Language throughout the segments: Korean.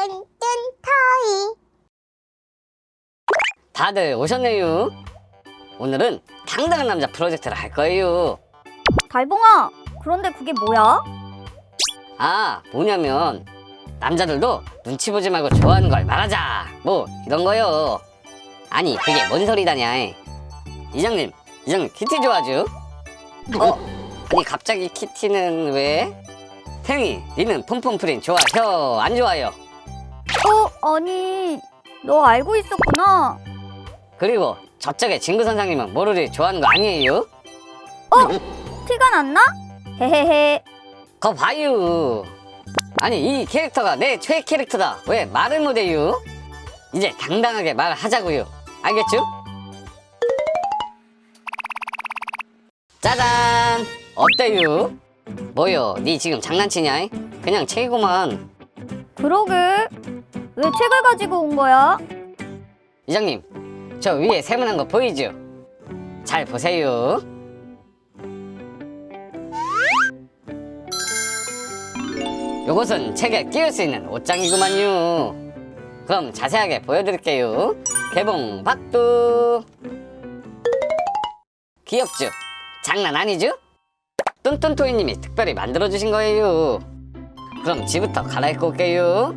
뚠뚠 토이. 다들 오셨네요. 오늘은 당당한 남자 프로젝트를 할 거예요. 달봉아, 그런데 그게 뭐야? 아, 뭐냐면 남자들도 눈치 보지 말고 좋아하는 걸 말하자, 뭐 이런 거요. 아니, 그게 뭔 소리다냐. 이장님 키티 좋아하죠? 아니 갑자기 키티는 왜? 탱이, 니는 폼폼프린 좋아요, 안 좋아요? 아니, 너 알고 있었구나. 그리고 저쪽에 진구 선생님은 모르리 좋아하는 거 아니에요? 티가 났나? 헤헤헤. 거 봐요. 아니, 이 캐릭터가 내 최애 캐릭터다. 왜 말을 못해요? 이제 당당하게 말하자고요. 알겠죠? 짜잔! 어때요? 뭐요? 니 지금 장난치냐? 그냥 책이구만. 그러게. 왜 책을 가지고 온 거야? 이장님, 저 위에 세모난 거 보이죠? 잘 보세요. 요것은 책에 끼울 수 있는 옷장이구만요. 그럼 자세하게 보여드릴게요. 개봉 박두. 귀엽죠? 장난 아니죠? 뚠뚠토이님이 특별히 만들어주신 거예요. 그럼 지부터 갈아입고 올게요.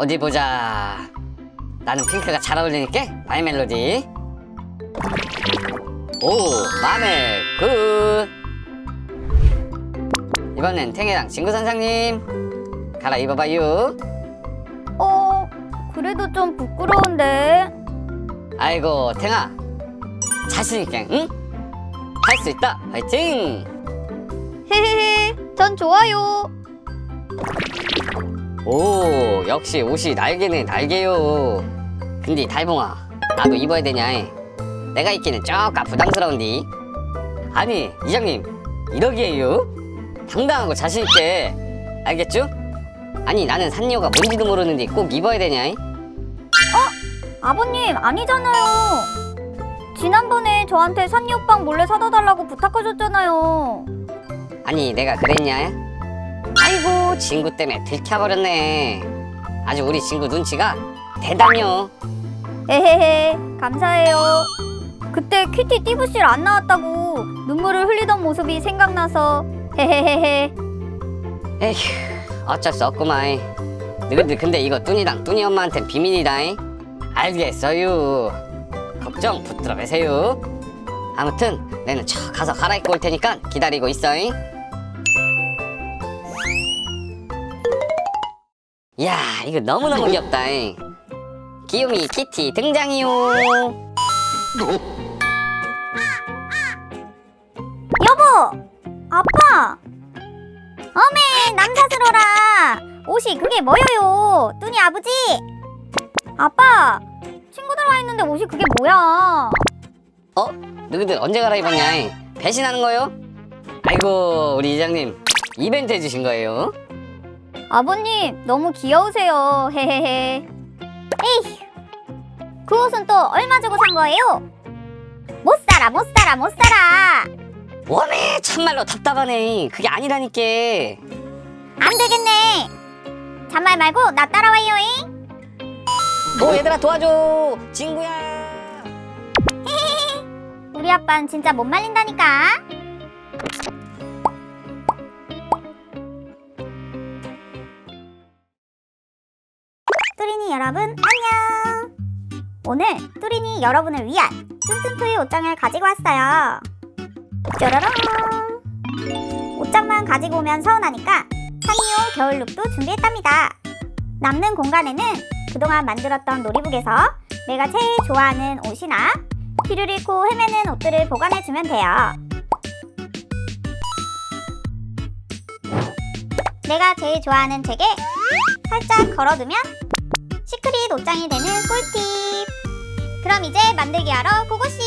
어디 보자. 나는 핑크가 잘 어울리니까 마이 멜로디. 오, 마늘 굿. 이번엔 탱이랑 친구 선생님 갈아입어봐요. 그래도 좀 부끄러운데. 아이고, 탱아, 자신있게, 응? 할 수 있다, 화이팅! 헤헤헤, 전 좋아요. 오, 역시 옷이 날개네, 날개요. 근데 달봉아, 나도 입어야 되냐? 내가 입기는 쪼까 부담스러운디. 아니, 이장님, 이러기에요? 당당하고 자신있게, 알겠죠? 아니, 나는 산리오가 뭔지도 모르는데 꼭 입어야 되냐? 아버님, 아니잖아요. 지난번에 저한테 산리오빵 몰래 사다 달라고 부탁하셨잖아요. 아니, 내가 그랬냐? 아이고, 친구 때문에 들켜버렸네. 아주 우리 친구 눈치가 대단요. 헤헤헤, 감사해요. 그때 큐티 띠부실 안 나왔다고 눈물을 흘리던 모습이 생각나서 헤헤헤헤. 에휴, 어쩔 수 없구만. 너희들 근데 이거 뚜니랑 뚜니 엄마한텐 비밀이다. 알겠어요. 걱정 붙들어 매세요. 아무튼 내는 저 가서 갈아입고 올 테니까 기다리고 있어. 이야, 이거 너무너무 귀엽다. 귀요미 키티 등장이요. 여보! 아빠! 어메, 남사스러라! 옷이 그게 뭐여요? 뚜니 아버지! 아빠! 친구들 와 있는데 옷이 그게 뭐야? 너희들 언제 갈아입었냐? 배신하는 거요? 아이고, 우리 이장님 이벤트 해주신 거예요. 아버님, 너무 귀여우세요. 헤헤헤. 에휴, 그 옷은 또 얼마 주고 산 거예요? 못 살아, 못 살아, 못 살아! 워메, 참말로 답답하네. 그게 아니라니까. 안 되겠네! 잔말 말고 나 따라와요잉! 얘들아 도와줘. 친구야. 우리 아빠는 진짜 못 말린다니까. 뚜리니 여러분 안녕. 오늘 뚜리니 여러분을 위한 뚠뚠토이 옷장을 가지고 왔어요. 짜라랑. 옷장만 가지고 오면 서운하니까 산리오 겨울룩도 준비했답니다. 남는 공간에는 그동안 만들었던 놀이북에서 내가 제일 좋아하는 옷이나 길을 잃고 헤매는 옷들을 보관해주면 돼요. 내가 제일 좋아하는 책에 살짝 걸어두면 시크릿 옷장이 되는 꿀팁. 그럼 이제 만들기 하러 고고씨.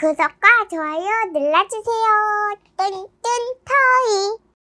구독과 좋아요 눌러주세요. 뚠뚠 터이.